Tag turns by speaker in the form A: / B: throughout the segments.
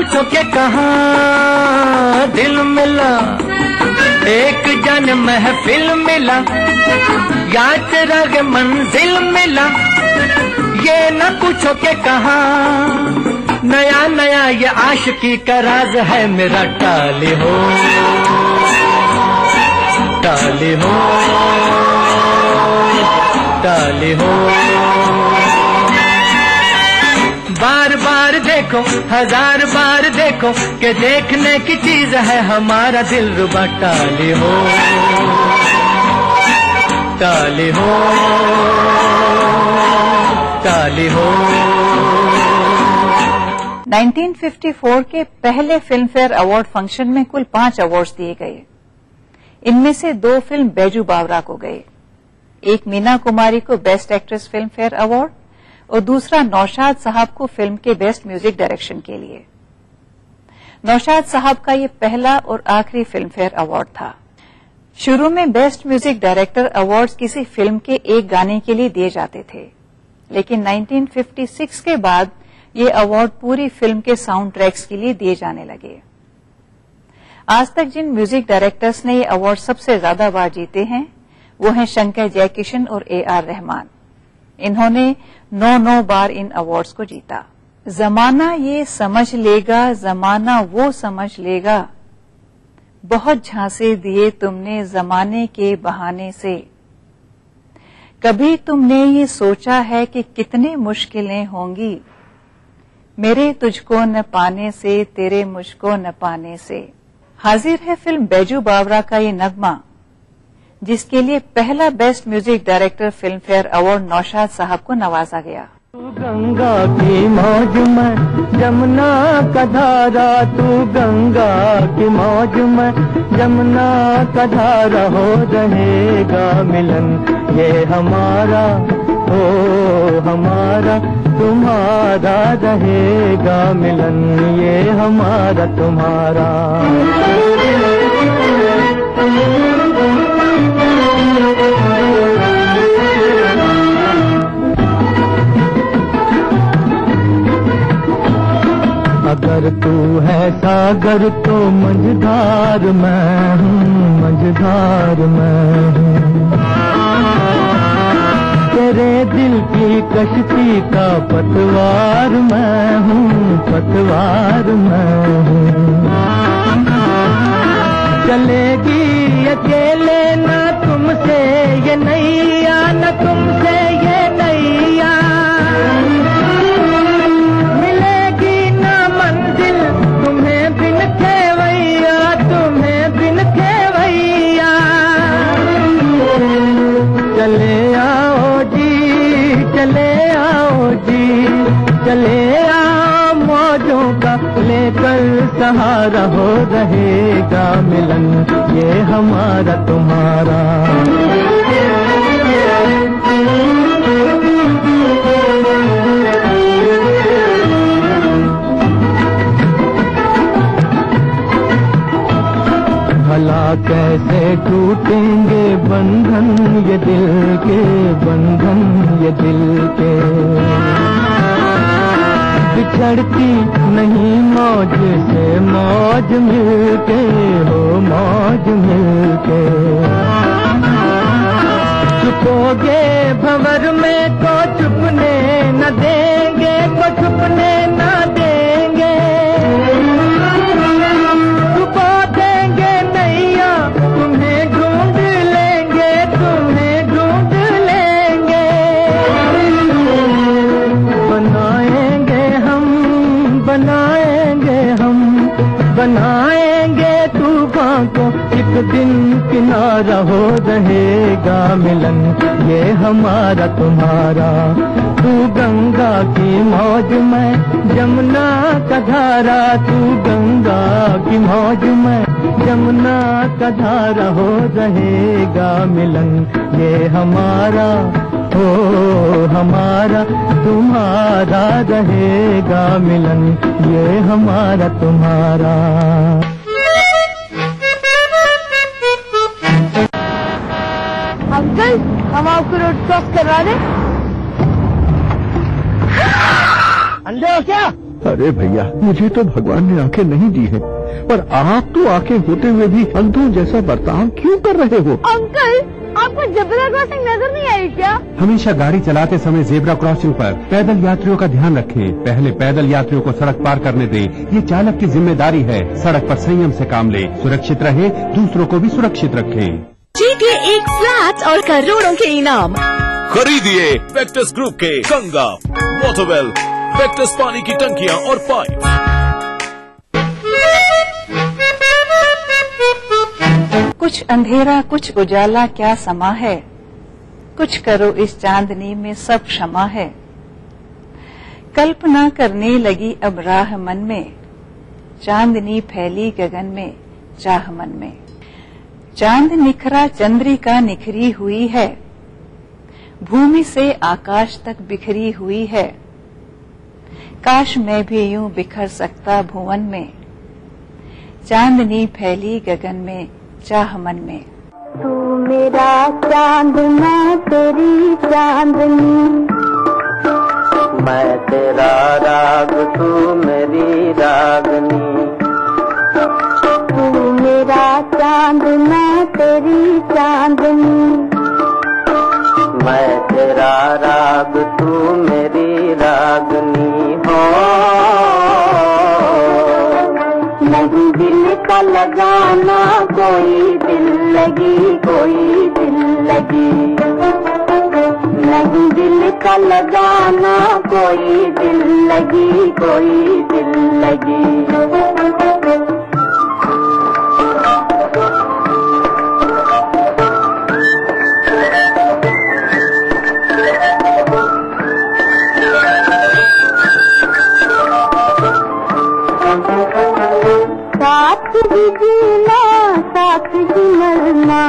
A: पूछो कि कहाँ दिल मिला, एक जन महफिल मिला, या चिराग मंजिल मिला। ये न पूछो कि कहाँ, नया नया ये आशिकी का राज है मेरा। टाली हो टाली हो टाली हो, बार बार देखो हजार बार देखो कि देखने की चीज है हमारा दिल रुबा। टाली हो टाली हो टाली हो।
B: 1954 के पहले फिल्म फेयर अवार्ड फंक्शन में कुल 5 अवार्ड्स दिए गए। इनमें से 2 फिल्म बैजू बावरा को गए। एक मीना कुमारी को best actress film fair award और दूसरा नौशाद साहब को फिल्म के बेस्ट म्यूजिक डायरेक्शन के लिए। नौशाद साहब का ये पहला और आखिरी फिल्म फेयर अवार्ड था। शुरू में बेस्ट म्यूजिक डायरेक्टर अवार्ड्स किसी फिल्म के एक गाने के लिए दिए जाते थे, लेकिन 1956 के बाद ये अवार्ड पूरी फिल्म के साउंड ट्रैक्स के लिए दिए जाने लगे। आज तक जिन म्यूजिक डायरेक्टर्स ने ये अवार्ड सबसे ज्यादा बार जीते हैं वो हैं शंकर जयकिशन और AR रहमान। इन्होंने 9 बार इन अवार्ड्स को जीता। जमाना ये समझ लेगा, जमाना वो समझ लेगा, बहुत झांसे दिए तुमने जमाने के बहाने से। कभी तुमने ये सोचा है कि कितनी मुश्किलें होंगी, मेरे तुझको न पाने से, तेरे मुझको न पाने से। हाजिर है फिल्म बैजू बावरा का ये नगमा, जिसके लिए पहला best music director film fair award Naushad साहब को नवाजा गया।
A: तू गंगा की मौज में जमुना का धारा, तू गंगा की मौज में जमुना का धारा, हो रहेगा मिलन ये हमारा, हो हमारा तुम्हारा, रहेगा मिलन ये हमारा तुम्हारा। अगर तू है सागर तो मझधार मैं हूँ, मझधार मैं हूँ। तेरे दिल की कश्ती का पतवार मैं हूँ, पतवार मैं हूँ। चलेगी अकेले ना तुमसे ये नैया, न तुमसे ये नैया। मिलेगी ना मंजिल तुम्हें बिन खेवैया, तुम्हें बिन खेवैया। चले आओ जी, चले आओ जी, चले आओ मौजों का लेकर सहारा, हो रहेगा मिलन ये हमारा तुम्हारा। भला कैसे टूटेंगे बंधन ये दिल के, बंधन ये दिल के। बिछड़ती नहीं मौज से मौज मिलके, हो मौज मिलके। छुपोगे भंवर में तो छुपने न देंगे, को छुपने न देंगे। छुपा देंगे नैया तुम्हें ढूंढ लेंगे, तुम्हें ढूंढ लेंगे। बनाएंगे हम, बनाएंगे हम, बनाएंगे तूफान को एक दिन किनारा, हो रहेगा मिलन ये हमारा तुम्हारा। तू गंगा की मौज में जमुना का धारा, तू गंगा की मौज में जमुना का धारा, हो रहेगा मिलन ये हमारा, हो हमारा तुम्हारा, रहेगा मिलन ये हमारा तुम्हारा।
C: अंकल हम आपको रोड क्रॉस करवा दें?
A: अंधे हो क्या?
C: अरे भैया, मुझे तो भगवान ने आंखें नहीं दी है, पर आप तो आंखें होते हुए भी अंधों जैसा बर्ताव क्यों कर रहे हो?
D: अंकल, आपको जेब्रा क्रॉसिंग नजर नहीं आई क्या?
E: हमेशा गाड़ी चलाते समय जेब्रा क्रॉसिंग पर पैदल यात्रियों का ध्यान रखें। पहले पैदल यात्रियों को सड़क पार करने दें। ये चालक की जिम्मेदारी है। सड़क पर संयम से काम ले, सुरक्षित रहे, दूसरों को भी सुरक्षित रखें।
F: जीते एक फ्लैट और करोड़ों के इनाम।
G: खरीदिए वेक्टस ग्रुप के गंगा, वाटरवेल, वेक्टस पानी की टंकियां और पाइप।
B: कुछ अंधेरा कुछ उजाला क्या समा है, कुछ करो इस चांदनी में सब क्षमा है। कल्पना करने लगी अब राह मन में, चांदनी फैली गगन में चाह मन में। चांद निखरा चंद्रिका निखरी हुई है, भूमि से आकाश तक बिखरी हुई है। काश मैं भी यूं बिखर सकता भुवन में, चांदनी फैली गगन में चाह मन में।
D: तू मेरा चांद, मैं तेरी चांदनी,
A: मैं तेरा राग, तू मेरी रागनी।
D: तू मेरा चांद, मैं तेरी चांदनी,
A: मैं तेरा राग, तू मेरी रागनी हो।
D: नहीं दिल का लगाना कोई दिल लगी, कोई दिल लगी। नहीं दिल का लगाना कोई दिल लगी, कोई दिल लगी। साथ ही जीना साथ ही मरना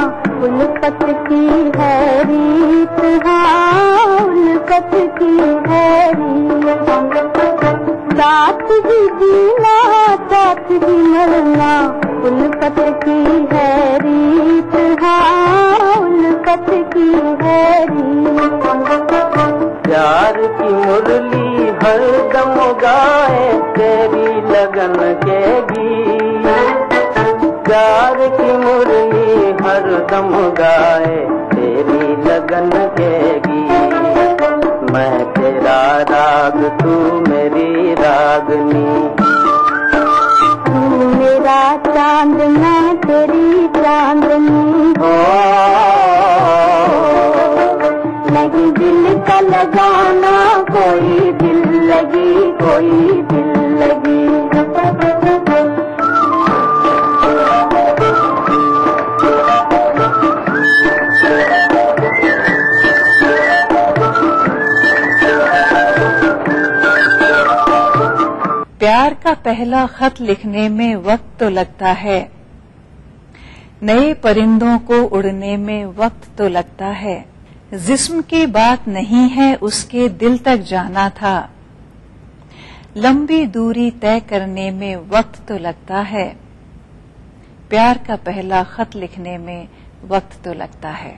D: उल्फत की है रीत, हाँ उल्फत की है रीत। साथ ही जीना साथ ही मरना उल्फत की है रीत, हाँ उल्फत की है रीत।
A: प्यार की मुरली हर दम गाए तेरी लगन के गीत। प्यार की मुरली हर दम गाए तेरी लगन के गीत। मैं तेरा राग, तू मेरी रागनी।
D: तू मेरा चांद, मैं तेरी चांदनी हो। नहीं दिल का लगाना कोई दिल लगी, कोई दिल लगी।
B: प्यार का पहला खत लिखने में वक्त तो लगता है, नए परिंदों को उड़ने में वक्त तो लगता है। जिस्म की बात नहीं है उसके दिल तक जाना था, लंबी दूरी तय करने में वक्त तो लगता है। प्यार का पहला खत लिखने में वक्त तो लगता है।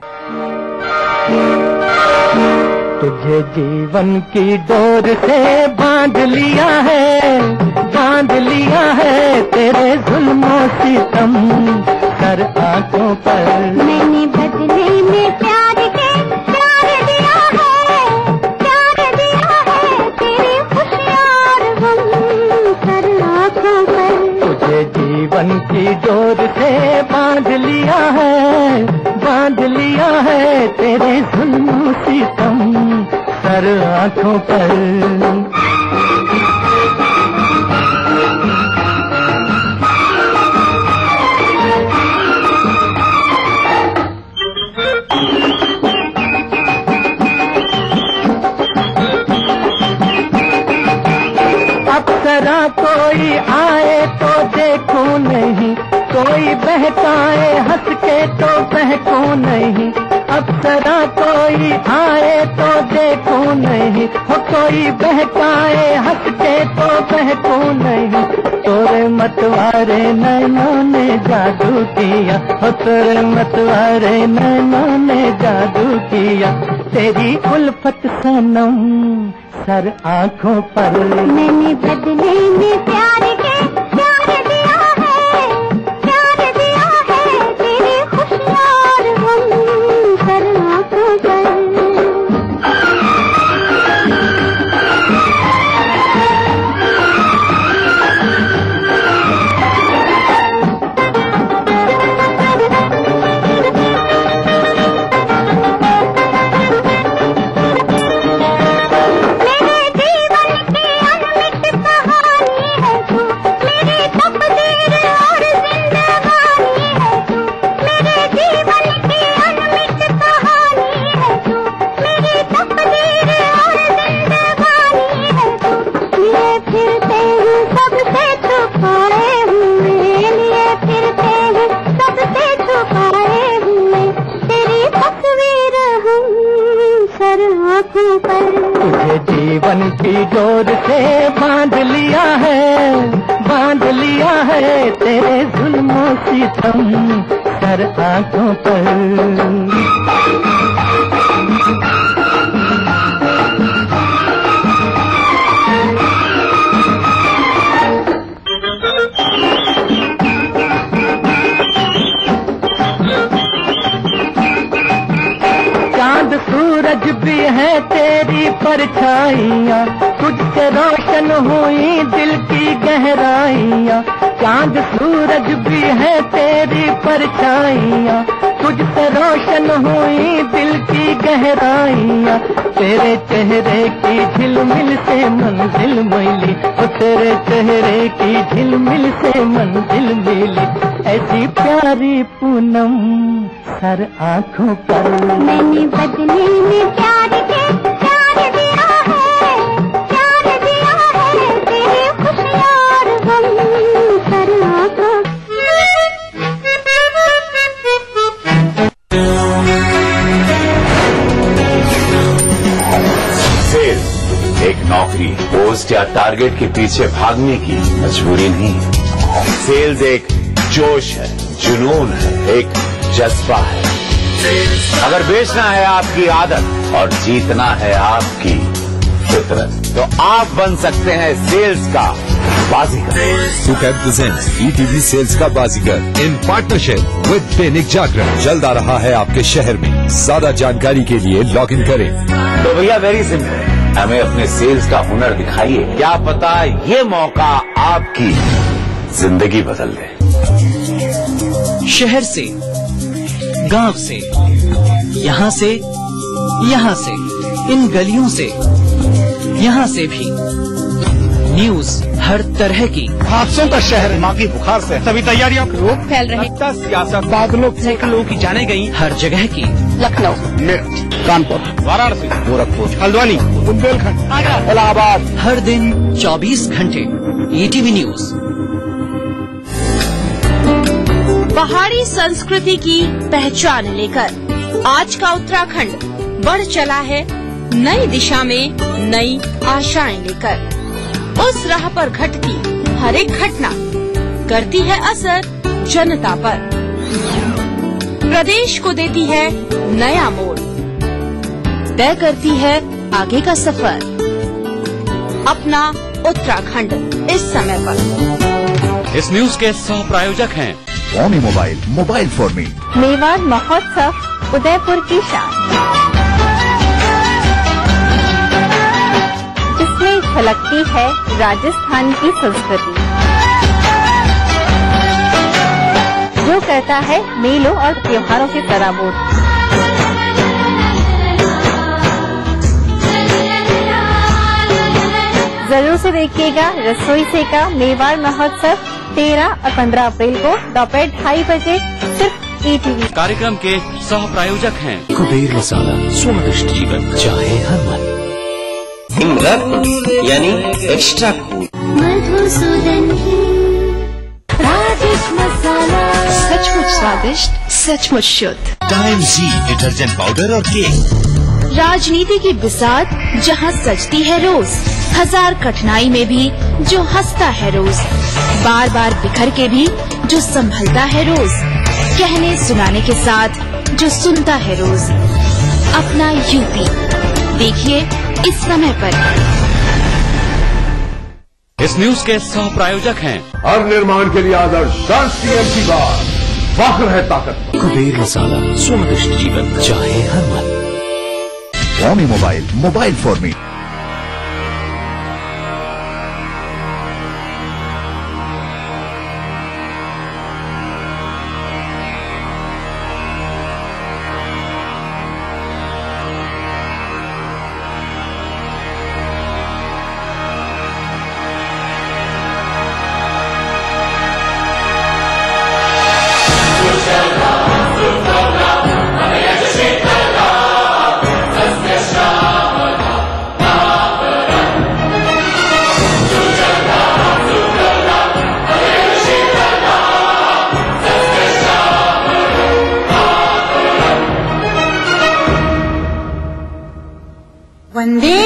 A: तुझे जीवन की डोर से बांध लिया है, बांध लिया है तेरे जुल्मों सितम सर आंखों पर।
D: मैंने बदले में प्यार के प्यार दिया है, प्यार दिया है तेरी खुशियार गम सर आंखों पर।
A: तुझे जीवन की डोर से बांध लिया है, बांध लिया है तेरे जुल्मों सितम सर आंखों पर। अप्सरा कोई आए तो देखो नहीं, कोई बहकाए हंस के तो बहको नहीं। अप्सरा कोई आए तो देखो नहीं, हो कोई बहकाए हंस के तो बहको नहीं। तोरे मतवारे नैनों ने जादू किया, हो तेरे मतवारे नैनों ने जादू किया। तेरी उल्फत सनम सर आंखों पर,
D: मैंने बदले में प्यार के प्यार दिया है, प्यार दिया है। तेरी खुशियाँ और गम सर आंखों पर।
A: तुझे जीवन की डोर से बांध लिया है, बांध लिया है। तेरे जुल्मों सितम सर आंखों पर। चांद सूरज भी है तेरी परछाइयाँ, तुझसे रोशन हुई दिल की गहराइयाँ। चांद सूरज भी है तेरी परछाइयाँ, तुझसे रोशन हुई दिल की गहराइयाँ। तेरे चेहरे की झिलमिल से मंजिल मिली, तेरे चेहरे की झिलमिल से मंजिल मिली। ऐसी प्यारी पूनम सर आंखों पर,
D: मैंने बदले में प्यार के प्यार दिया है, प्यार दिया है। तेरी खुशियाँ और गम सर आंखों
H: सेल्स एक नौकरी, पोस्ट या टारगेट के पीछे भागने की मजबूरी नहीं। सेल्स एक जोश है, जुनून है, एक जज्बा है। अगर बेचना है आपकी आदत और जीतना है आपकी फितरत, तो आप बन सकते हैं सेल्स का बाजीगर।
G: सुकैब प्रेजेंट्स ETV सेल्स का बाजीगर in partnership with Dainik Jagran. जल्द आ रहा है आपके शहर में। ज्यादा जानकारी के लिए लॉग इन करें।
H: तो भैया वेरी सिंपल, हमें अपने सेल्स का हुनर दिखाइए। क्या पता ये मौका आपकी जिंदगी बदल दे।
I: शहर से, गांव से, यहाँ से, यहाँ से, इन गलियों से, यहाँ से भी न्यूज हर तरह की।
E: हादसों का शहर, दिमागी बुखार से सभी तैयारियां, रोग
I: फैल रहे,
E: सियासत, बादलों,
I: सैकड़ों की जाने गई हर जगह की।
B: लखनऊ,
E: मेरठ, कानपुर, वाराणसी, गोरखपुर, हल्द्वानी, बुंदेलखंड, इलाहाबाद।
I: हर दिन 24 घंटे ETV न्यूज।
F: पहाड़ी संस्कृति की पहचान लेकर आज का उत्तराखंड बढ़ चला है नई दिशा में, नई आशाएं लेकर। उस राह पर घटती हर एक घटना करती है असर जनता पर, प्रदेश को देती है नया मोड़, तय करती है आगे का सफर। अपना उत्तराखंड इस समय पर।
E: इस न्यूज के सह प्रायोजक हैं
G: Only मोबाइल फॉर मी।
B: मेवाड़ महोत्सव उदयपुर की शान, जिसमें झलकती है राजस्थान की संस्कृति, जो करता है मेलों और त्योहारों की सराबोर। जरूर से देखिएगा रसोई से का मेवाड़ महोत्सव 13 और 15 अप्रैल को दोपहर 2:30 बजे सिर्फ ETV।
E: कार्यक्रम के सह प्रायोजक हैं
G: कुबेर मसाला, स्वादिष्ट जीवन चाहे हर मन।
H: यानी एक्स्ट्रा कूल।
D: मधुसूदन राजेश मसाला,
F: सचमुच स्वादिष्ट, सचमुच शुद्ध।
G: टाइम जी डिटर्जेंट पाउडर और केक।
F: राजनीति की बिसात जहाँ सजती है रोज, 1000 कठिनाई में भी जो हंसता है रोज, बार बार बिखर के भी जो संभलता है रोज, कहने सुनाने के साथ जो सुनता है रोज। अपना यूपी देखिए इस समय पर।
J: इस न्यूज के सह प्रायोजक हैं
C: हर निर्माण के लिए आदर्श सीएम की बात, फख्र है ताकत।
J: कुबेर मसाला, स्वादिष्ट जीवन चाहे हर मन।
G: Xiaomi mobile for me.
D: वंदे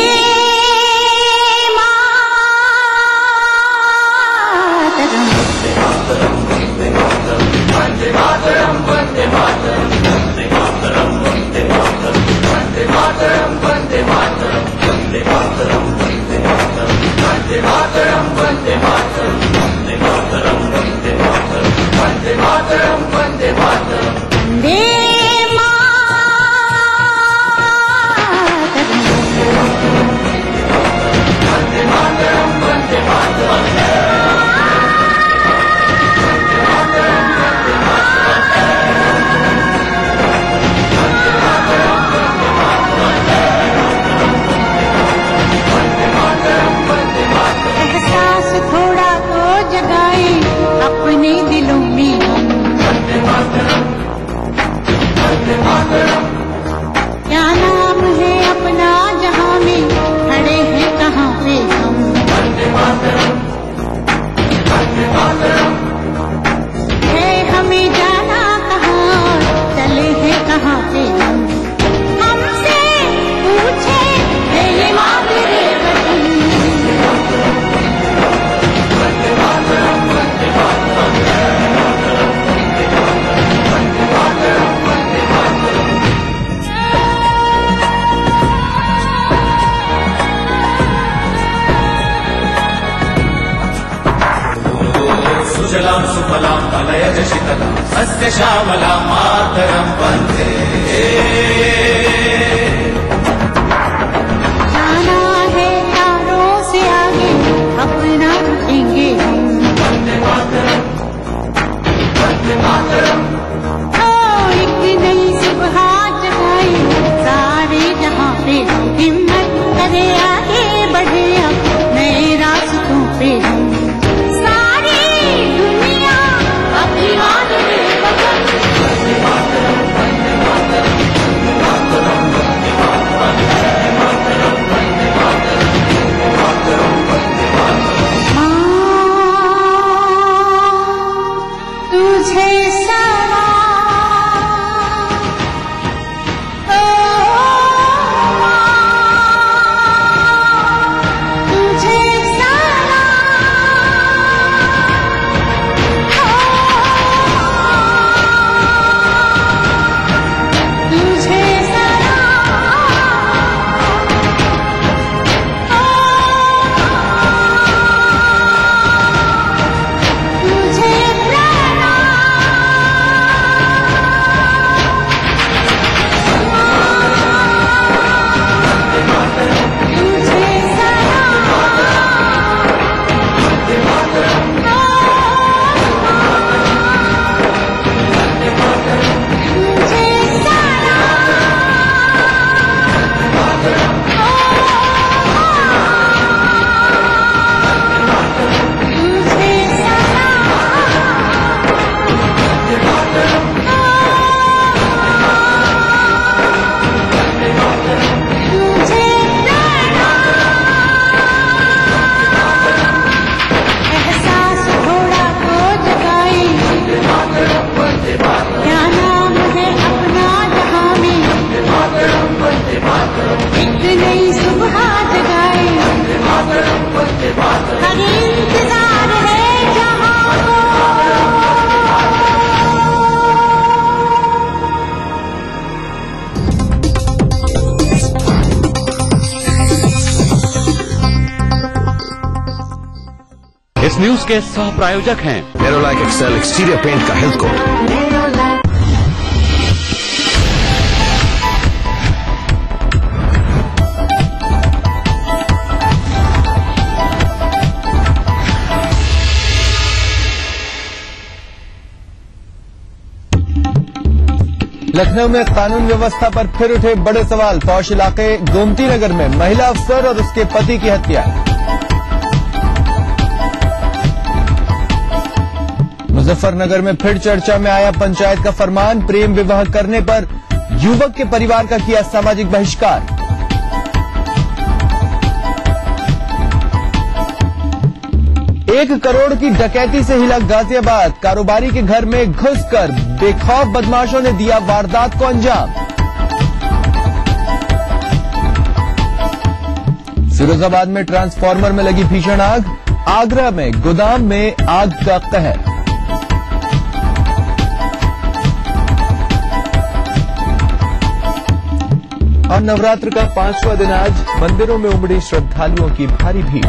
K: सुजलां सुफलां मलयज शीतलां सस्य श्यामलां मातरं वन्दे।
D: जाना है तारों से आगे अपना रुकेंगे हम।
K: वन्दे मातरं, वन्दे मातरं।
D: ओ एक नई सुबह जगाई सारे जहां पे हिम्मत करे आगे बढ़े अब नए रास्तों पे हम।
K: वन्दे मातरं, वन्दे मातरं।
E: इस न्यूज के सह प्रायोजक हैं
G: नेरोलैक एक्सेल एक्सटीरियर पेंट का हेल्थ कोट।
L: लखनऊ में कानून व्यवस्था पर फिर उठे बड़े सवाल। पौष इलाके गोमती नगर में महिला अफसर और उसके पति की हत्या। मुजफ्फरनगर में फिर चर्चा में आया पंचायत का फरमान। प्रेम विवाह करने पर युवक के परिवार का किया सामाजिक बहिष्कार। एक करोड़ की डकैती से हिला गाजियाबाद। कारोबारी के घर में घुसकर बेखौफ बदमाशों ने दिया वारदात को अंजाम। फिरोजाबाद में ट्रांसफार्मर में लगी भीषण आग। आगरा में गोदाम में आग का कहर। और नवरात्र का 5वां दिन आज मंदिरों में उमड़ी श्रद्धालुओं की भारी भीड़।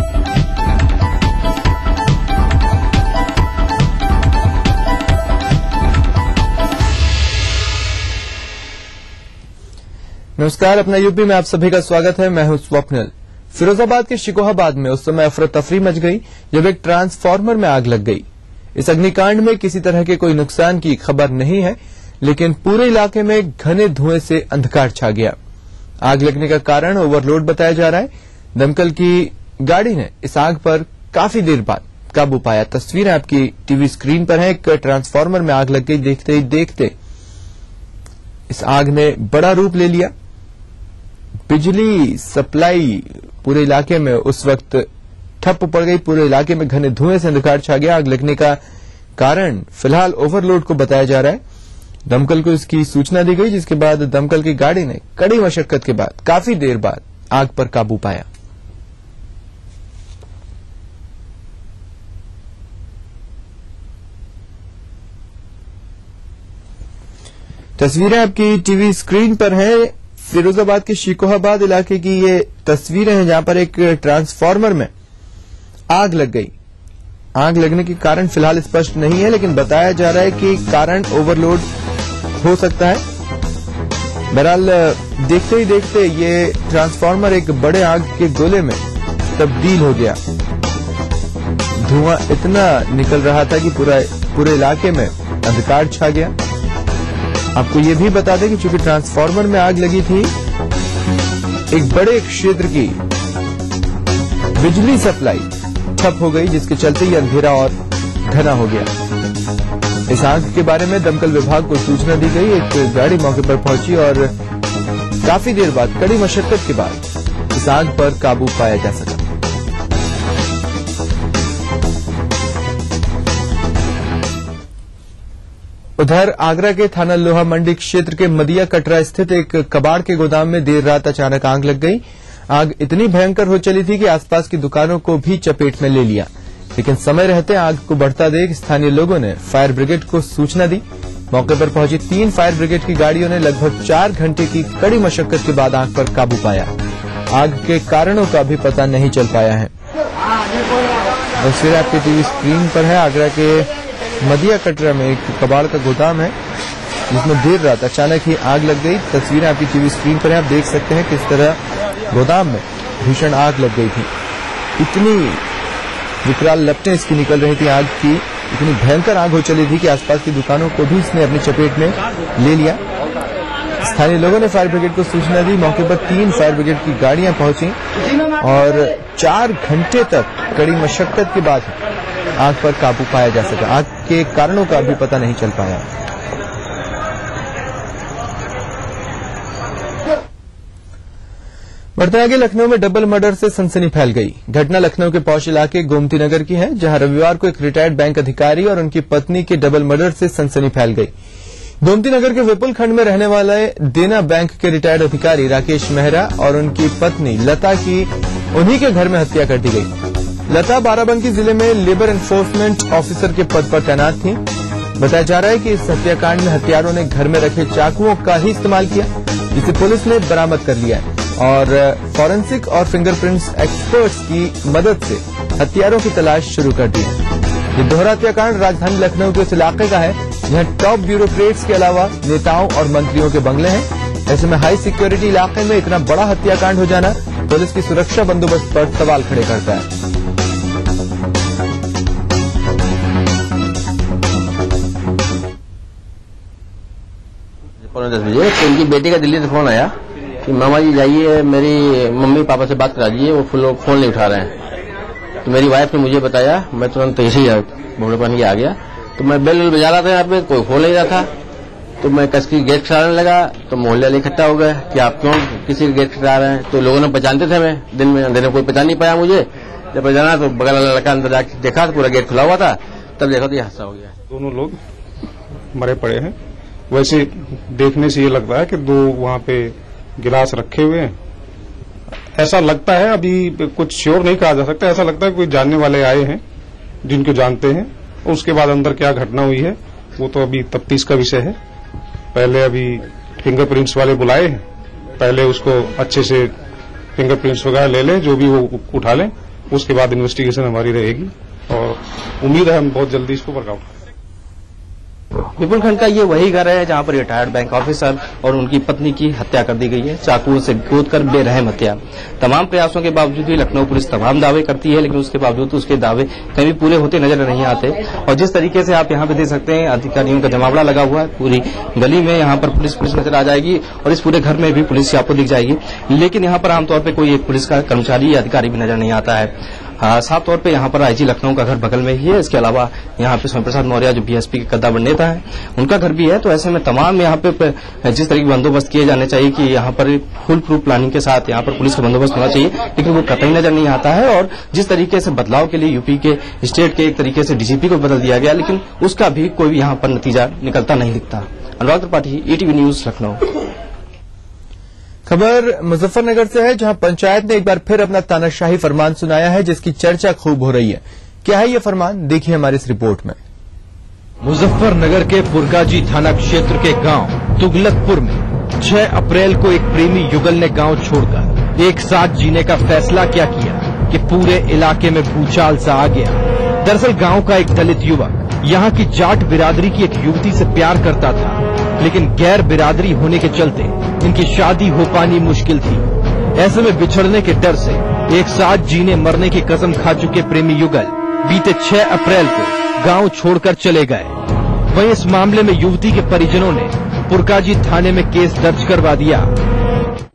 L: नमस्कार, अपना यूपी में आप सभी का स्वागत है। मैं हूं स्वप्निल। फिरोजाबाद के शिकोहाबाद में उस समय अफरा तफरी मच गई जब एक ट्रांसफार्मर में आग लग गई। इस अग्निकांड में किसी तरह के कोई नुकसान की खबर नहीं है, लेकिन पूरे इलाके में घने धुएं से अंधकार छा गया। आग लगने का कारण ओवरलोड बताया जा रहा है। दमकल की गाड़ी ने इस आग पर काफी देर बाद काबू पाया। तस्वीरें आपकी टीवी स्क्रीन पर हैं। एक ट्रांसफार्मर में आग लग गई। देखते ही देखते इस आग ने बड़ा रूप ले लिया। बिजली सप्लाई पूरे इलाके में उस वक्त ठप पड़ गई। पूरे इलाके में घने धुएं से अंधकार छा गया। आग लगने का कारण फिलहाल ओवरलोड को बताया जा रहा है। दमकल को इसकी सूचना दी गई, जिसके बाद दमकल की गाड़ी ने कड़ी मशक्कत के बाद काफी देर बाद आग पर काबू पाया। तस्वीरें आपकी टीवी स्क्रीन पर हैं। फिरोजाबाद के शिकोहाबाद इलाके की ये तस्वीरें हैं, जहां पर एक ट्रांसफार्मर में आग लग गई। आग लगने के कारण फिलहाल स्पष्ट नहीं है, लेकिन बताया जा रहा है कि कारण ओवरलोड हो सकता है। बहरहाल देखते ही देखते ये ट्रांसफार्मर एक बड़े आग के गोले में तब्दील हो गया। धुआं इतना निकल रहा था कि पूरे इलाके में अंधकार छा गया। आपको ये भी बता दें कि चूंकि ट्रांसफार्मर में आग लगी थी, एक बड़े क्षेत्र की बिजली सप्लाई ठप हो गई, जिसके चलते ये अंधेरा और घना हो गया। इस आग के बारे में दमकल विभाग को सूचना दी गई। एक गाड़ी मौके पर पहुंची और काफी देर बाद कड़ी मशक्कत के बाद इस आग पर काबू पाया जा सका। उधर आगरा के थाना लोहा मंडी क्षेत्र के मदिया कटरा स्थित एक कबाड़ के गोदाम में देर रात अचानक आग लग गई। आग इतनी भयंकर हो चली थी कि आसपास की दुकानों को भी चपेट में ले लिया, लेकिन समय रहते आग को बढ़ता देख स्थानीय लोगों ने फायर ब्रिगेड को सूचना दी। मौके पर पहुंची 3 फायर ब्रिगेड की गाड़ियों ने लगभग 4 घंटे की कड़ी मशक्कत के बाद आग पर काबू पाया। आग के कारणों का भी पता नहीं चल पाया है। तस्वीरें आपकी टीवी स्क्रीन पर है। आगरा के मदिया कटरा में एक कबाड़ का गोदाम है, जिसमें देर रात अचानक ही आग लग गई। तस्वीरें आपकी टीवी स्क्रीन पर है। आप देख सकते हैं किस तरह गोदाम में भीषण आग लग गई थी। इतनी विकराल लपटें इसकी निकल रही थी आग की। इतनी भयंकर आग हो चली थी कि आसपास की दुकानों को भी इसने अपनी चपेट में ले लिया। स्थानीय लोगों ने फायर ब्रिगेड को सूचना दी। मौके पर 3 फायर ब्रिगेड की गाड़ियां पहुंची और 4 घंटे तक कड़ी मशक्कत के बाद आग पर काबू पाया जा सका। आग के कारणों का भी पता नहीं चल पाया। बढ़ते आगे, लखनऊ में डबल मर्डर से सनसनी फैल गई। घटना लखनऊ के पौष इलाके गोमती नगर की है, जहां रविवार को एक रिटायर्ड बैंक अधिकारी और उनकी पत्नी के डबल मर्डर से सनसनी फैल गई। गोमती नगर के विपुल खंड में रहने वाले देना बैंक के रिटायर्ड अधिकारी राकेश मेहरा और उनकी पत्नी लता की उन्हीं के घर में हत्या कर दी गई। लता बाराबंकी जिले में लेबर एनफोर्समेंट ऑफिसर के पद पर तैनात थी। बताया जा रहा है कि इस हत्याकांड में हत्यारों ने घर में रखे चाकुओं का ही इस्तेमाल किया, जिसे पुलिस ने बरामद कर लिया है। और फॉरेंसिक और फिंगरप्रिंट्स एक्सपर्ट्स की मदद से हथियारों की तलाश शुरू कर दी है। ये दोहरा हत्याकांड राजधानी लखनऊ के उस इलाके का है जहां टॉप ब्यूरोक्रेट्स के अलावा नेताओं और मंत्रियों के बंगले हैं। ऐसे में हाई सिक्योरिटी इलाके में इतना बड़ा हत्याकांड हो जाना पुलिस की सुरक्षा बंदोबस्त पर सवाल खड़े करता है।
M: पौने 10 बजे तो उनकी बेटी का दिल्ली से फोन आया कि मामा जी जाइए मेरी मम्मी पापा से बात करा दीजिए, वो फोन नहीं उठा रहे हैं। तो मेरी वाइफ ने मुझे बताया, मैं तुरंत ऐसे ही भोड़े पानी आ गया। तो मैं बेल बजा रहा था, यहाँ पे कोई खोल नहीं रहा था। तो मैं कस की गेट खड़ाने लगा तो मोहल्ले वाले इकट्ठा हो गए कि आप क्यों किसी के गेट खड़ा रहे हैं। तो लोगों ने पहचानते थे, मैं दिन में अंधेरे में कोई पहचान नहीं पाया मुझे। जब पहचाना तो बगल वाला लड़का अंदर जाके देखा तो पूरा गेट खुला हुआ था, तब देखा तो ये हादसा हो गया।
N: दोनों लोग मरे पड़े हैं। वैसे देखने से ये लगता है कि दो वहां पे गिलास रखे हुए हैं, ऐसा लगता है। अभी कुछ श्योर नहीं कहा जा सकता, ऐसा लगता है कोई जानने वाले आए हैं जिनको जानते हैं। उसके बाद अंदर क्या घटना हुई है वो तो अभी तफ्तीश का विषय है। पहले अभी फिंगरप्रिंट्स वाले बुलाए हैं, पहले उसको अच्छे से फिंगरप्रिंट्स वगैरह ले लें, जो भी वो उठा लें, उसके बाद इन्वेस्टिगेशन हमारी रहेगी और उम्मीद है हम बहुत जल्दी इसको वर्कआउट करें।
M: विपुल खंड का ये वही घर है जहां पर रिटायर्ड बैंक ऑफिसर और उनकी पत्नी की हत्या कर दी गई है, चाकू से गोदकर बेरहम हत्या। तमाम प्रयासों के बावजूद भी लखनऊ पुलिस तमाम दावे करती है, लेकिन उसके बावजूद उसके दावे कहीं भी पूरे होते नजर नहीं आते। और जिस तरीके से आप यहाँ पे देख सकते हैं, अधिकारियों का जमावड़ा लगा हुआ है, पूरी गली में यहाँ पर पुलिस नजर आ जाएगी और इस पूरे घर में भी पुलिस आपको दिख जाएगी। लेकिन यहाँ पर आमतौर पर कोई एक पुलिस का कर्मचारी या अधिकारी भी नजर नहीं आता है। साफ तौर पे यहाँ पर आईजी लखनऊ का घर बगल में ही है। इसके अलावा यहाँ पे स्वामी प्रसाद मौर्य जो बीएसपी के कद्दावर नेता हैं, उनका घर भी है। तो ऐसे में तमाम यहाँ पे जिस तरह के बंदोबस्त किए जाने चाहिए कि यहाँ पर फुल प्रूफ प्लानिंग के साथ यहाँ पर पुलिस का बंदोबस्त होना चाहिए, लेकिन वो कतई नजर नहीं आता है। और जिस तरीके से बदलाव के लिए यूपी के स्टेट के एक तरीके से डीजीपी को बदल दिया गया, लेकिन उसका भी कोई यहाँ पर नतीजा निकलता नहीं दिखता। Anurag Tripathi, ETV news, Lucknow.
L: खबर मुजफ्फरनगर से है जहां पंचायत ने एक बार फिर अपना तानाशाही फरमान सुनाया है, जिसकी चर्चा खूब हो रही है। क्या है ये फरमान, देखिए हमारी इस रिपोर्ट में।
O: मुजफ्फरनगर के पुरकाजी थाना क्षेत्र के गांव तुगलकपुर में 6 अप्रैल को एक प्रेमी युगल ने गांव छोड़कर एक साथ जीने का फैसला क्या किया कि पूरे इलाके में भूचाल सा आ गया। दरअसल गांव का एक दलित युवक यहाँ की जाट बिरादरी की एक युवती से प्यार करता था, लेकिन गैर बिरादरी होने के चलते इनकी शादी हो पानी मुश्किल थी। ऐसे में बिछड़ने के डर से एक साथ जीने मरने की कसम खा चुके प्रेमी युगल बीते 6 अप्रैल को गांव छोड़कर चले गए। वहीं इस मामले में युवती के परिजनों ने पुरकाजी थाने में केस दर्ज करवा दिया।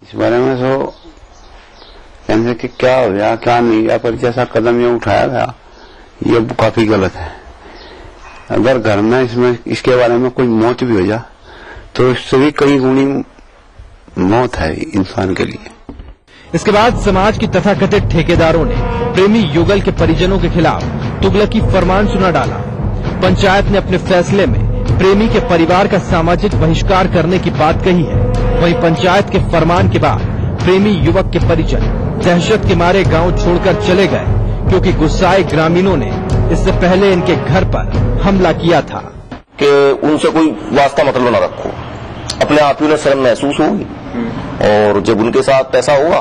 P: इस बारे में तो कहने कि क्या हो गया क्या नहीं गया, पर जैसा कदम ये उठाया गया ये काफी गलत है। अगर घर में इसके बारे में कोई मौत भी हो जाए तो इससे भी कई गुनी मौत है इंसान के लिए।
O: इसके बाद समाज की तथाकथित ठेकेदारों ने प्रेमी युगल के परिजनों के खिलाफ तुगलकी फरमान सुना डाला। पंचायत ने अपने फैसले में प्रेमी के परिवार का सामाजिक बहिष्कार करने की बात कही है। वहीं पंचायत के फरमान के बाद प्रेमी युवक के परिजन दहशत के मारे गांव छोड़कर चले गए, क्योंकि गुस्साए ग्रामीणों ने इससे पहले इनके घर पर हमला किया था।
Q: कि उनसे कोई वास्ता मतलब न रखो, अपने आप ही उन्हें शर्म महसूस होगी और जब उनके साथ ऐसा होगा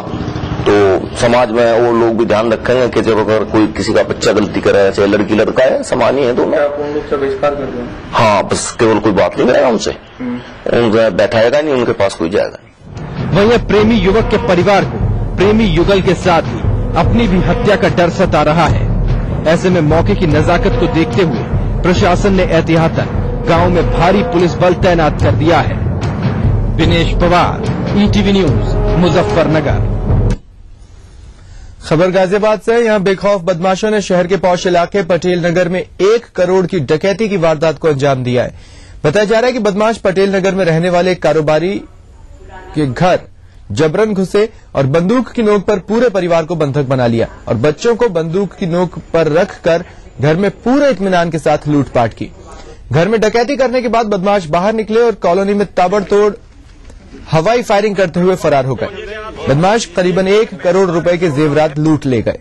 Q: तो समाज में वो लोग भी ध्यान रखेंगे कि जब अगर कोई किसी का बच्चा गलती करे, चाहे लड़की लड़का है, समान ही है दोनों।
R: उन लोग से बहिष्कार कर दें?
Q: हाँ, बस केवल कोई बात नहीं करेगा उनसे, उनसे बैठाएगा नहीं, उनके पास कोई जाएगा नहीं।
O: वहीं प्रेमी युवक के परिवार को प्रेमी युगल के साथ ही अपनी भी हत्या का डर सता रहा है। ऐसे में मौके की नजाकत को देखते हुए प्रशासन ने एहतियातन गांव में भारी पुलिस बल तैनात कर दिया है। Dinesh Pawar, ETV news, Muzaffarnagar.
L: खबर गाजियाबाद से। यहां बेखौफ बदमाशों ने शहर के पौष इलाके पटेल नगर में 1 करोड़ की डकैती की वारदात को अंजाम दिया है। बताया जा रहा है कि बदमाश पटेल नगर में रहने वाले कारोबारी के घर जबरन घुसे और बंदूक की नोक पर पूरे परिवार को बंधक बना लिया और बच्चों को बंदूक की नोक पर रखकर घर में पूरे इत्मीनान के साथ लूटपाट की। घर में डकैती करने के बाद बदमाश बाहर निकले और कॉलोनी में ताबड़तोड़ हवाई फायरिंग करते हुए फरार हो गए। बदमाश करीबन 1 करोड़ रुपए के जेवरात लूट ले गए।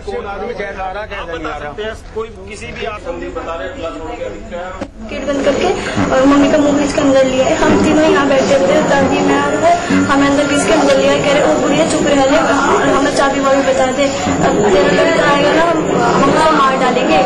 R: कौन आदमी कैसे आ रहा कैसे नहीं आ रहा, कोई किसी भी आप बता रहे
S: गेट बंद करके और मम्मी का मुंह खींच के अंदर लिया है। हम तीनों यहाँ बैठे थे, दादी मैं और वो, हमें अंदर खींच के अंदर लिया है। कह रहे ओ बुढ़िया चुप रह ले, और हमें चाबी वाबी बता दे, अब तेरा लड़का आएगा ना हम उसको मार डालेंगे।